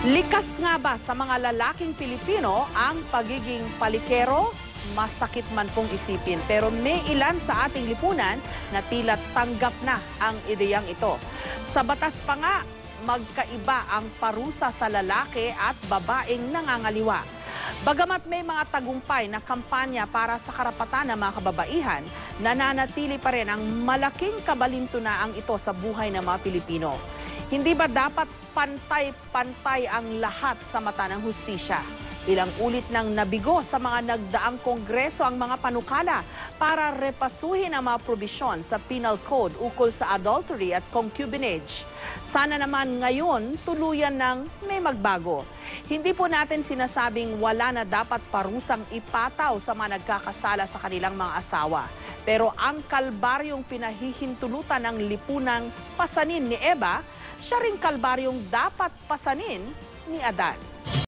Likas nga ba sa mga lalaking Pilipino ang pagiging palikero? Masakit man pong isipin, pero may ilan sa ating lipunan na tila tanggap na ang ideyang ito. Sa batas pa nga, magkaiba ang parusa sa lalaki at babaeng nangangaliwa. Bagamat may mga tagumpay na kampanya para sa karapatan ng mga kababaihan, nananatili pa rin ang malaking kabalintunaang ito sa buhay ng mga Pilipino. Hindi ba dapat pantay-pantay ang lahat sa mata ng hustisya? Ilang ulit nang nabigo sa mga nagdaang kongreso ang mga panukala para repasuhin ang mga probisyon sa Penal Code ukol sa adultery at concubinage. Sana naman ngayon tuluyan ng may magbago. Hindi po natin sinasabing wala na dapat parusang ipataw sa mga nagkakasala sa kanilang mga asawa. Pero ang kalbaryong pinahihintulutan ng lipunang pasanin ni Eva, siya ring kalbaryong dapat pasanin ni Adan.